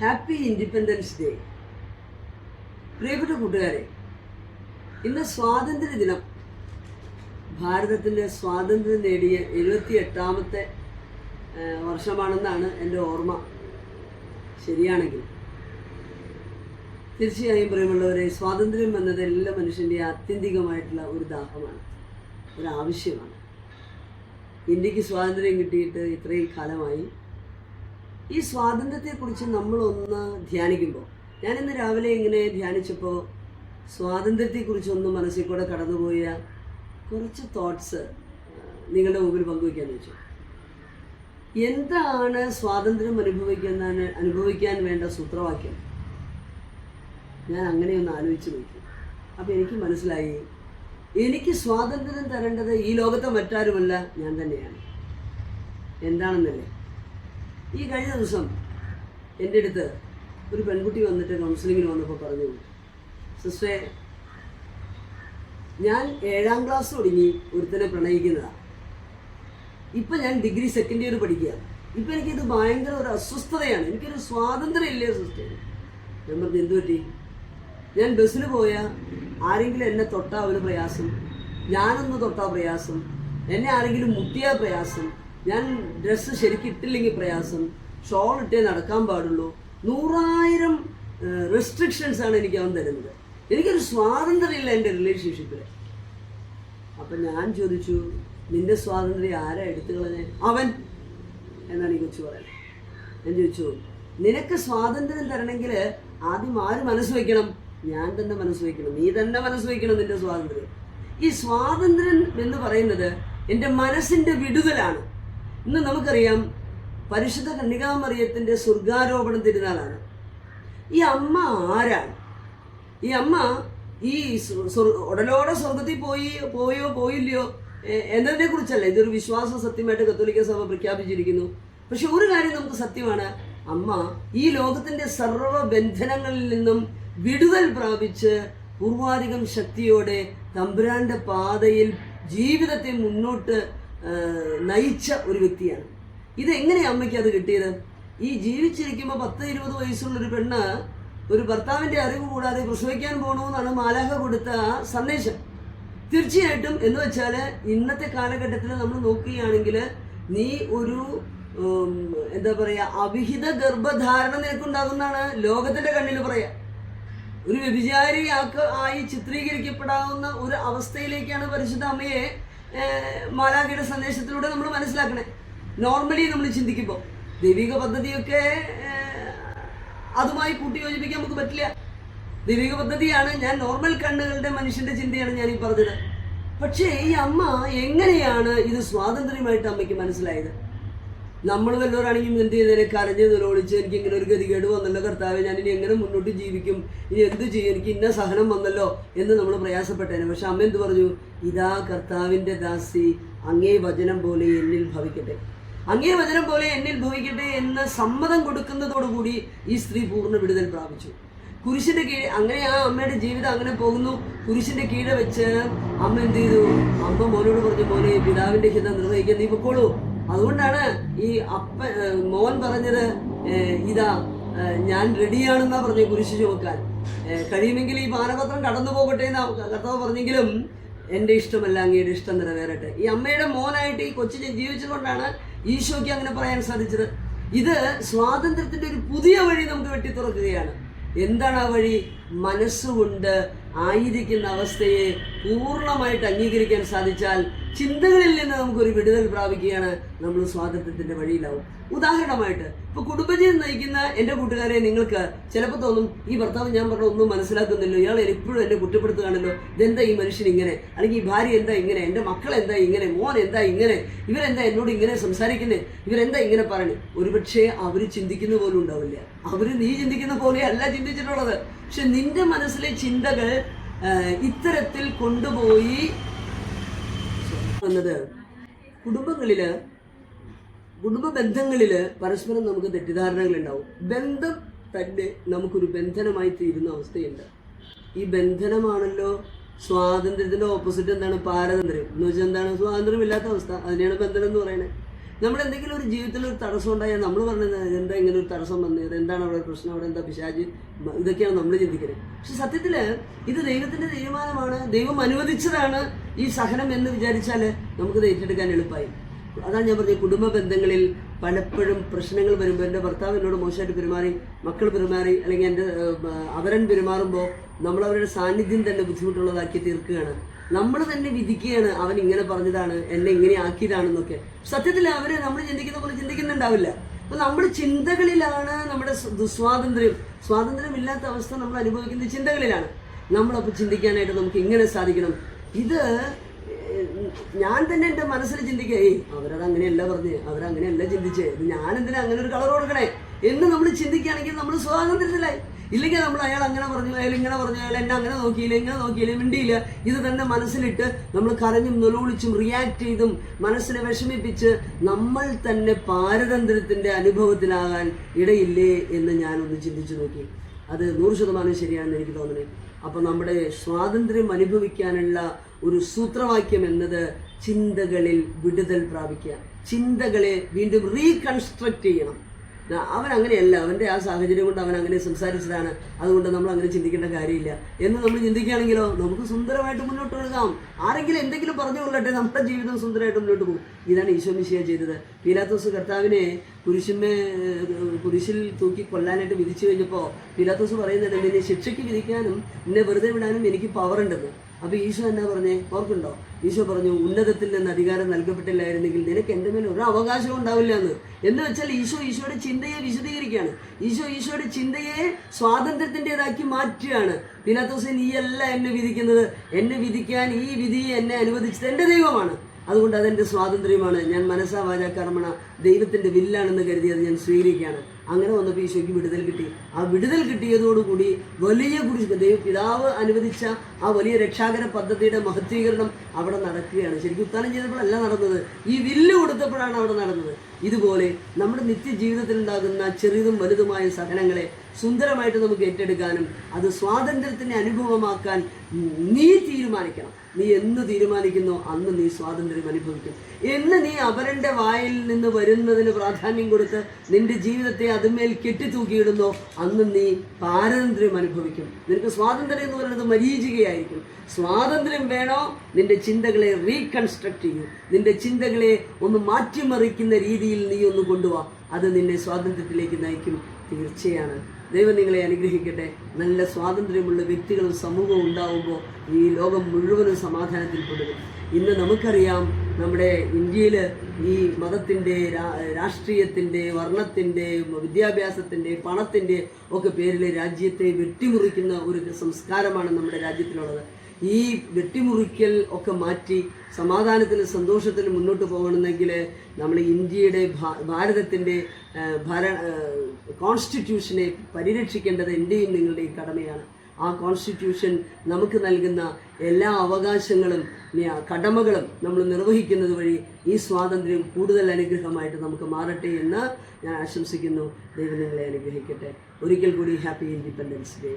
Happy independence day. പ്രിയപ്പെട്ട കൂട്ടുകാരെ, ഇന്ന് സ്വാതന്ത്ര്യ ദിനം. ഭാരതത്തിൻ്റെ സ്വാതന്ത്ര്യം നേടിയ 78ാമത്തെ വർഷമാണെന്നാണ് എൻ്റെ ഓർമ്മ. ശരിയാണെങ്കിൽ തീർച്ചയായും പ്രിയമുള്ളവരെ, സ്വാതന്ത്ര്യം എന്നത് എല്ലാ മനുഷ്യൻ്റെയും ആത്യന്തികമായിട്ടുള്ള ഒരു ദാഹമാണ്, ഒരാവശ്യമാണ്. ഇന്ത്യക്ക് സ്വാതന്ത്ര്യം കിട്ടിയിട്ട് ഇത്രയും കാലമായി. ഈ സ്വാതന്ത്ര്യത്തെക്കുറിച്ച് നമ്മളൊന്ന് ധ്യാനിക്കുമ്പോൾ, ഞാനിന്ന് രാവിലെ ഇങ്ങനെ ധ്യാനിച്ചപ്പോൾ സ്വാതന്ത്ര്യത്തെക്കുറിച്ചൊന്ന് മനസ്സിൽ കൂടെ കടന്നുപോയ കുറച്ച് തോട്ട്സ് നിങ്ങളുടെ മുമ്പിൽ പങ്കുവയ്ക്കാമെന്ന് വെച്ചു. എന്താണ് സ്വാതന്ത്ര്യം അനുഭവിക്കാൻ വേണ്ട സൂത്രവാക്യം? ഞാൻ അങ്ങനെയൊന്ന് ആലോചിച്ച് നോക്കി. അപ്പോൾ എനിക്ക് മനസ്സിലായി, എനിക്ക് സ്വാതന്ത്ര്യം തരേണ്ടത് ഈ ലോകത്തെ മറ്റാരുമല്ല, ഞാൻ തന്നെയാണ്. എന്താണെന്നല്ലേ? ഈ കഴിഞ്ഞ ദിവസം എൻ്റെ അടുത്ത് ഒരു പെൺകുട്ടി വന്നിട്ട് കൗൺസിലിങ്ങിന് വന്നപ്പോൾ പറഞ്ഞു, സിസ്റ്ററെ, ഞാൻ 7ാം ക്ലാസ് തുടങ്ങി ഒരുത്തനെ പ്രണയിക്കുന്നതാണ്. ഇപ്പം ഞാൻ ഡിഗ്രി സെക്കൻഡ് ഇയർ പഠിക്കുകയാണ്. ഇപ്പം എനിക്കിത് ഭയങ്കര ഒരു അസ്വസ്ഥതയാണ്, എനിക്കൊരു സ്വാതന്ത്ര്യം ഇല്ലേ സിസ്റ്റർ. ഞാൻ പറഞ്ഞു, എന്തു പറ്റി? ഞാൻ ബസ്സിൽ പോയാൽ ആരെങ്കിലും എന്നെ തൊട്ടാൽ ഒരു പ്രയാസം, ഞാനൊന്ന് തൊട്ടാൽ പ്രയാസം, എന്നെ ആരെങ്കിലും മുട്ടിയാൽ പ്രയാസം, ഞാൻ ഡ്രസ്സ് ശരിക്കിട്ടില്ലെങ്കിൽ പ്രയാസം, ഷോൾ ഇട്ടേ നടക്കാൻ പാടുള്ളൂ, 100,000 റെസ്ട്രിക്ഷൻസാണ് എനിക്ക് അവൻ തരുന്നത്. എനിക്കൊരു സ്വാതന്ത്ര്യമില്ല എൻ്റെ റിലേഷൻഷിപ്പിൽ. അപ്പം ഞാൻ ചോദിച്ചു, നിന്റെ സ്വാതന്ത്ര്യം ആരാ എടുത്തു കളഞ്ഞേ? അവൻ എന്നാണ് ഈ കൊച്ചു പറയുന്നത്. ഞാൻ ചോദിച്ചു, നിനക്ക് സ്വാതന്ത്ര്യം തരണമെങ്കിൽ ആദ്യം ആര് മനസ്സ് വയ്ക്കണം? ഞാൻ തന്നെ മനസ്സ് വയ്ക്കണം, നീ തന്നെ മനസ്സ് വയ്ക്കണം നിന്റെ സ്വാതന്ത്ര്യം. ഈ സ്വാതന്ത്ര്യം എന്ന് പറയുന്നത് എൻ്റെ മനസ്സിൻ്റെ വിടുതലാണ്. ഇന്ന് നമുക്കറിയാം, പരിശുദ്ധ കന്യകാമറിയത്തിൻ്റെ സ്വർഗാരോപണ തിരുനാളാണ്. ഈ അമ്മ ആരാണ്? ഈ അമ്മ ഈ ഉടലോടെ സ്വർഗത്തിൽ പോയില്ലയോ എന്നതിനെ കുറിച്ചല്ല. ഇതൊരു വിശ്വാസ സത്യമായിട്ട് കത്തോലിക്ക സഭ പ്രഖ്യാപിച്ചിരിക്കുന്നു. പക്ഷെ ഒരു കാര്യം നമുക്ക് സത്യമാണ്, അമ്മ ഈ ലോകത്തിൻ്റെ സർവ്വ ബന്ധനങ്ങളിൽ നിന്നും വിടുതൽ പ്രാപിച്ച് പൂർവാധികം ശക്തിയോടെ തമ്പുരാന്റെ പാതയിൽ ജീവിതത്തെ മുന്നോട്ട് നയിച്ച ഒരു വ്യക്തിയാണ്. ഇതെങ്ങനെ അമ്മയ്ക്ക് അത് കിട്ടിയത്? ഈ ജീവിച്ചിരിക്കുമ്പോൾ 10-20 വയസ്സുള്ളൊരു പെണ്ണ് ഒരു ഭർത്താവിൻ്റെ അറിവ് കൂടാതെ പ്രസവിക്കാൻ പോകണമെന്നാണ് മാലാഖ കൊടുത്ത സന്ദേശം. തീർച്ചയായിട്ടും എന്ന് വെച്ചാൽ ഇന്നത്തെ കാലഘട്ടത്തിൽ നമ്മൾ നോക്കുകയാണെങ്കിൽ, നീ ഒരു എന്താ പറയുക, അവിഹിത ഗർഭധാരണ നിനക്കുണ്ടാകുന്നതാണ് ലോകത്തിൻ്റെ കണ്ണിൽ പറയാം. ഒരു വ്യഭിചാരിയായി ചിത്രീകരിക്കപ്പെടാവുന്ന ഒരു അവസ്ഥയിലേക്കാണ് പരിശുദ്ധ അമ്മയെ മാലാഖയുടെ സന്ദേശത്തിലൂടെ നമ്മൾ മനസ്സിലാക്കണേ. നോർമലി നമ്മൾ ചിന്തിക്കുമ്പോൾ ദൈവിക പദ്ധതിയൊക്കെ അതുമായി കൂട്ടിയോജിപ്പിക്കാൻ നമുക്ക് പറ്റില്ല. ദൈവിക പദ്ധതിയാണ്, ഞാൻ നോർമൽ കണ്ണുകളുടെ മനുഷ്യൻ്റെ ചിന്തയാണ് ഞാൻ ഈ പറഞ്ഞത്. പക്ഷേ ഈ അമ്മ എങ്ങനെയാണ് ഇത് സ്വാതന്ത്ര്യമായിട്ട് അമ്മയ്ക്ക് മനസ്സിലായത്? നമ്മൾ വല്ലവരാണെങ്കിലും എന്ത് ചെയ്തേനെ, കരഞ്ഞ് നിലവിളിച്ച് എനിക്ക് ഇങ്ങനെ ഒരു ഗതികേട് വന്നല്ലോ കർത്താവെ, ഞാൻ ഇനി എങ്ങനെ മുന്നോട്ട് ജീവിക്കും, ഇനി എന്ത് ചെയ്യും, എനിക്ക് ഇന്ന സഹനം വന്നല്ലോ എന്ന് നമ്മൾ പ്രയാസപ്പെട്ടേനെ. പക്ഷെ അമ്മ എന്ത് പറഞ്ഞു? ഇതാ കർത്താവിൻ്റെ ദാസി, അങ്ങേ വചനം പോലെ എന്നിൽ ഭവിക്കട്ടെ, അങ്ങേ വചനം പോലെ എന്നിൽ ഭവിക്കട്ടെ എന്ന് സമ്മതം കൊടുക്കുന്നതോടുകൂടി ഈ സ്ത്രീ പൂർണ്ണ വിടുതൽ പ്രാപിച്ചു. കുരിശിൻ്റെ കീഴ് അങ്ങനെ ആ അമ്മയുടെ ജീവിതം അങ്ങനെ പോകുന്നു. കുരിശിൻ്റെ കീഴെ വെച്ച് അമ്മ എന്ത് ചെയ്തു? അമ്മ മോനോട് പറഞ്ഞു, മോനെ, പിതാവിൻ്റെ ഹിതം നിർവഹിക്കാൻ നീ പൊക്കോളൂ. അതുകൊണ്ടാണ് ഈ മോൻ പറഞ്ഞത്, ഇതാ ഞാൻ റെഡിയാണെന്നാ പറഞ്ഞു കുരിശ് ചുമക്കാൻ. കഴിയുമെങ്കിൽ ഈ പാനപത്രം കടന്നു പോകട്ടെ എന്ന് കർത്താവ് പറഞ്ഞെങ്കിലും എൻ്റെ ഇഷ്ടമല്ല, അങ്ങയുടെ ഇഷ്ടം നിറവേറട്ടെ. ഈ അമ്മയുടെ മോനായിട്ട് ഈ കൊച്ചിനെ ജീവിച്ചതുകൊണ്ടാണ് ഈശോയ്ക്ക് അങ്ങനെ പറയാൻ സാധിച്ചത്. ഇത് സ്വാതന്ത്ര്യത്തിൻ്റെ ഒരു പുതിയ വഴി നമുക്ക് വെട്ടി തുറക്കുകയാണ്. എന്താണ് ആ വഴി? മനസ്സുകൊണ്ട് ആയിരിക്കുന്ന അവസ്ഥയെ പൂർണ്ണമായിട്ട് അംഗീകരിക്കാൻ സാധിച്ചാൽ ചിന്തകളിൽ നിന്ന് നമുക്കൊരു വിടുതൽ പ്രാപിക്കുകയാണ്, നമ്മൾ സ്വാതന്ത്ര്യത്തിൻ്റെ വഴിയിലാവും. ഉദാഹരണമായിട്ട് ഇപ്പോൾ കുടുംബജീവിതം നയിക്കുന്ന എൻ്റെ കൂട്ടുകാരെ, നിങ്ങൾക്ക് ചിലപ്പോൾ തോന്നും, ഈ ഭർത്താവ് ഞാൻ പറഞ്ഞ ഒന്നും മനസ്സിലാക്കുന്നില്ലോ, ഇയാൾ എപ്പോഴും എന്നെ കുറ്റപ്പെടുത്തുകയാണല്ലോ, ഇതെന്താ ഈ മനുഷ്യൻ ഇങ്ങനെ, അല്ലെങ്കിൽ ഈ ഭാര്യ എന്താ ഇങ്ങനെ, എൻ്റെ മക്കൾ എന്താ ഇങ്ങനെ, മോൻ എന്താ ഇങ്ങനെ, ഇവരെന്താ എന്നോട് ഇങ്ങനെ സംസാരിക്കുന്നത്, ഇവരെന്താ ഇങ്ങനെ പറഞ്ഞു. ഒരുപക്ഷെ അവർ ചിന്തിക്കുന്ന പോലും ഉണ്ടാവില്ല, അവർ നീ ചിന്തിക്കുന്ന പോലെയല്ല ചിന്തിച്ചിട്ടുള്ളത്. പക്ഷെ നിന്റെ മനസ്സിലെ ചിന്തകൾ ഇത്തരത്തിൽ കൊണ്ടുപോയി വന്നത് കുടുംബ ബന്ധങ്ങളിൽ പരസ്പരം നമുക്ക് തെറ്റിദ്ധാരണകളുണ്ടാവും. ബന്ധം തന്നെ നമുക്കൊരു ബന്ധനമായി തീരുന്ന അവസ്ഥയുണ്ട്. ഈ ബന്ധനമാണല്ലോ സ്വാതന്ത്ര്യത്തിൻ്റെ ഓപ്പോസിറ്റ്. എന്താണ്? പാരതന്ത്ര്യം എന്ന് വെച്ചാൽ എന്താണ്? സ്വാതന്ത്ര്യമില്ലാത്ത അവസ്ഥ. അതിനെയാണ് ബന്ധനം എന്ന് പറയുന്നത്. നമ്മൾ എന്തെങ്കിലും ഒരു ജീവിതത്തിൽ ഒരു തടസ്സം ഉണ്ടായാൽ നമ്മൾ പറഞ്ഞത് എന്താ ഇങ്ങനെ ഒരു തടസ്സം വന്നത്, എന്താണ് അവിടെ പ്രശ്നം, അവിടെ എന്താ പിശാച്, ഇതൊക്കെയാണ് നമ്മൾ ചിന്തിക്കുന്നത്. പക്ഷെ സത്യത്തിൽ ഇത് ദൈവത്തിൻ്റെ തീരുമാനമാണ്, ദൈവം അനുവദിച്ചതാണ് ഈ സഹനം എന്ന് വിചാരിച്ചാൽ നമുക്കത് ഏറ്റെടുക്കാൻ എളുപ്പമായി. അതാണ് ഞാൻ പറഞ്ഞത്, കുടുംബ ബന്ധങ്ങളിൽ പലപ്പോഴും പ്രശ്നങ്ങൾ വരുമ്പോൾ എൻ്റെ ഭർത്താവ് എന്നോട് മോശമായിട്ട് പെരുമാറി, മക്കൾ പെരുമാറി, അല്ലെങ്കിൽ എൻ്റെ അവരൻ പെരുമാറുമ്പോൾ നമ്മൾ അവരുടെ സാന്നിധ്യം തന്നെ ബുദ്ധിമുട്ടുള്ളതാക്കി തീർക്കുകയാണ്. നമ്മൾ തന്നെ വിധിക്കുകയാണ്, അവൻ ഇങ്ങനെ പറഞ്ഞതാണ്, എന്നെ ഇങ്ങനെ ആക്കിയതാണെന്നൊക്കെ. സത്യത്തിൽ അവർ നമ്മൾ ചിന്തിക്കുന്ന പോലെ ചിന്തിക്കുന്നുണ്ടാവില്ല. അപ്പോൾ നമ്മുടെ ചിന്തകളിലാണ് നമ്മുടെ സ്വാതന്ത്ര്യമില്ലാത്ത അവസ്ഥ നമ്മൾ അനുഭവിക്കുന്ന ചിന്തകളിലാണ്. നമ്മളപ്പോൾ ചിന്തിക്കാനായിട്ട് നമുക്ക് ഇങ്ങനെ സാധിക്കണം. ഇത് ഞാൻ തന്നെ എൻ്റെ മനസ്സിൽ ചിന്തിക്കുക, അവരത് അങ്ങനെയല്ല പറഞ്ഞ്, അവരങ്ങനെയല്ല ചിന്തിച്ചേ, ഇത് ഞാൻ എന്തിനാ അങ്ങനെ ഒരു കളർ കൊടുക്കണേ എന്ന് നമ്മൾ ചിന്തിക്കുകയാണെങ്കിൽ നമ്മൾ സ്വാതന്ത്ര്യത്തിലായി. ഇല്ലെങ്കിൽ നമ്മൾ അയാൾ അങ്ങനെ പറഞ്ഞു, അയാൾ ഇങ്ങനെ പറഞ്ഞു, അയാൾ എന്നെ അങ്ങനെ നോക്കിയില്ല, ഇങ്ങനെ നോക്കിയില്ല, മിണ്ടിയില്ല, ഇത് തന്നെ മനസ്സിലിട്ട് നമ്മൾ കരഞ്ഞും നിലവിളിച്ചും റിയാക്ട് ചെയ്തും മനസ്സിനെ വിഷമിപ്പിച്ച് നമ്മൾ തന്നെ പാരതന്ത്ര്യത്തിൻ്റെ അനുഭവത്തിലാകാൻ ഇടയില്ലേ എന്ന് ഞാനൊന്ന് ചിന്തിച്ചു നോക്കി. അത് 100% ശരിയാണെന്ന് എനിക്ക് തോന്നുന്നത്. അപ്പോൾ നമ്മുടെ സ്വാതന്ത്ര്യം അനുഭവിക്കാനുള്ള ഒരു സൂത്രവാക്യം എന്നത് ചിന്തകളിൽ വിടുതൽ പ്രാപിക്കുക, ചിന്തകളെ വീണ്ടും റീകൺസ്ട്രക്ട് ചെയ്യണം. അവൻ അങ്ങനെയല്ല, അവൻ്റെ ആ സാഹചര്യം കൊണ്ട് അവൻ അങ്ങനെ സംസാരിച്ചതാണ്, അതുകൊണ്ട് നമ്മൾ അങ്ങനെ ചിന്തിക്കേണ്ട കാര്യമില്ല എന്ന് നമ്മൾ ചിന്തിക്കുകയാണെങ്കിലോ നമുക്ക് സുന്ദരമായിട്ട് മുന്നോട്ട് പോകാം. ആരെങ്കിലും എന്തെങ്കിലും പറഞ്ഞു കൊള്ളട്ടെ, നമ്മുടെ ജീവിതം സുന്ദരമായിട്ട് മുന്നോട്ട് പോകും. ഇതാണ് ഈശോ മിശിഹ ചെയ്തത്. പീലാത്തോസ് കർത്താവിനെ കുരിശിൽ തൂക്കി കൊല്ലാനായിട്ട് വിധിച്ചു കഴിഞ്ഞപ്പോൾ പീലാത്തോസ് പറയുന്നുണ്ട്, നിന്നെ ശിക്ഷയ്ക്ക് വിധിക്കാനും നിന്നെ വെറുതെ വിടാനും എനിക്ക് പവറുണ്ടെന്ന്. അപ്പോൾ ഈശോ എന്നാ പറഞ്ഞേ ഓർക്കുണ്ടോ? ഈശോ പറഞ്ഞു, ഉന്നതത്തിൽ നിന്ന് അധികാരം നൽകപ്പെട്ടില്ലായിരുന്നെങ്കിൽ നിനക്ക് എൻ്റെ മേലെ ഒരു അവകാശവും ഉണ്ടാവില്ല എന്ന് വെച്ചാൽ ഈശോയുടെ ചിന്തയെ വിശദീകരിക്കുകയാണ്. ഈശോയുടെ ചിന്തയെ സ്വാതന്ത്ര്യത്തിൻ്റെതാക്കി മാറ്റുകയാണ്. പീലാത്തോസേ, നീയല്ല എന്നെ വിധിക്കുന്നത്, എന്നെ വിധിക്കാൻ ഈ വിധിയെ എന്നെ അനുവദിച്ചത് എൻ്റെ ദൈവമാണ്, അതുകൊണ്ട് അതെൻ്റെ സ്വാതന്ത്ര്യമാണ്. ഞാൻ മനസ്സാ വാചാ കർമ്മണ ദൈവത്തിൻ്റെ വില്ലാണെന്ന് കരുതി അത് ഞാൻ സ്വീകരിക്കുകയാണ്. അങ്ങനെ വന്നപ്പോൾ ഈശോയ്ക്ക് വിടുതൽ കിട്ടി. ആ വിടുതൽ കിട്ടിയതോടുകൂടി വലിയ പിതാവ് അനുവദിച്ച ആ വലിയ രക്ഷാകര പദ്ധതിയുടെ മഹത്വീകരണം അവിടെ നടക്കുകയാണ്. ശരിക്കും ഉത്ഥാനം ചെയ്തപ്പോഴല്ല നടന്നത്, ഈ വില്ല് കൊടുത്തപ്പോഴാണ് അവിടെ നടന്നത്. ഇതുപോലെ നമ്മുടെ നിത്യജീവിതത്തിൽ ഉണ്ടാകുന്ന ചെറുതും വലുതുമായ സഹനങ്ങളെ സുന്ദരമായിട്ട് നമുക്ക് ഏറ്റെടുക്കാനും അത് സ്വാതന്ത്ര്യത്തിൻ്റെ അനുഭവമാക്കാൻ നീ തീരുമാനിക്കണം. നീ എന്ന് തീരുമാനിക്കുന്നോ അന്ന് നീ സ്വാതന്ത്ര്യം അനുഭവിക്കും. എന്ന് നീ അവരുടെ വായിൽ നിന്ന് വരുന്നതിന് പ്രാധാന്യം കൊടുത്ത് നിന്റെ ജീവിതത്തെ അതുമേൽ കെട്ടിത്തൂക്കിയിടുന്നോ അന്ന് നീ പാരതന്ത്ര്യം അനുഭവിക്കും. നിനക്ക് സ്വാതന്ത്ര്യം എന്ന് പറയുന്നത് മരീചികയായിരിക്കും. സ്വാതന്ത്ര്യം വേണോ? നിന്റെ ചിന്തകളെ റീകൺസ്ട്രക്ട് ചെയ്യൂ. നിന്റെ ചിന്തകളെ ഒന്ന് മാറ്റിമറിക്കുന്ന രീതിയിൽ നീ ഒന്ന് കൊണ്ടുപോവാ. അത് നിന്നെ സ്വാതന്ത്ര്യത്തിലേക്ക് നയിക്കും, തീർച്ചയാണ്. ദൈവം നിങ്ങളെ അനുഗ്രഹിക്കട്ടെ. നല്ല സ്വാതന്ത്ര്യമുള്ള വ്യക്തികളും സമൂഹവും ഉണ്ടാവുമ്പോൾ ഈ ലോകം മുഴുവനും സമാധാനത്തിൽ പെടും. ഇന്ന് നമുക്കറിയാം, നമ്മുടെ ഇന്ത്യയിൽ ഈ മതത്തിൻ്റെ, രാഷ്ട്രീയത്തിൻ്റെ, വർണ്ണത്തിൻ്റെ, വിദ്യാഭ്യാസത്തിൻ്റെ, പണത്തിൻ്റെ ഒക്കെ പേരിൽ രാജ്യത്തെ വെട്ടിമുറിക്കുന്ന ഒരു സംസ്കാരമാണ് നമ്മുടെ രാജ്യത്തിലുള്ളത്. ഈ വെട്ടിമുറിക്കൽ ഒക്കെ മാറ്റി സമാധാനത്തിലും സന്തോഷത്തിലും മുന്നോട്ട് പോകണമെങ്കിൽ നമ്മൾ ഇന്ത്യയുടെ ഭാരതത്തിൻ്റെ കോൺസ്റ്റിറ്റ്യൂഷനെ പരിരക്ഷിക്കേണ്ടത് എൻ്റെയും നിങ്ങളുടെയും കടമയാണ്. ആ കോൺസ്റ്റിറ്റ്യൂഷൻ നമുക്ക് നൽകുന്ന എല്ലാ അവകാശങ്ങളും കടമകളും നമ്മൾ നിർവഹിക്കുന്നത് വഴി ഈ സ്വാതന്ത്ര്യം കൂടുതൽ അനുഗ്രഹമായിട്ട് നമുക്ക് മാറട്ടെ എന്ന് ഞാൻ ആശംസിക്കുന്നു. ദൈവം നിങ്ങളെ അനുഗ്രഹിക്കട്ടെ. ഒരിക്കൽ കൂടി ഹാപ്പി ഇൻഡിപെൻഡൻസ് ഡേ.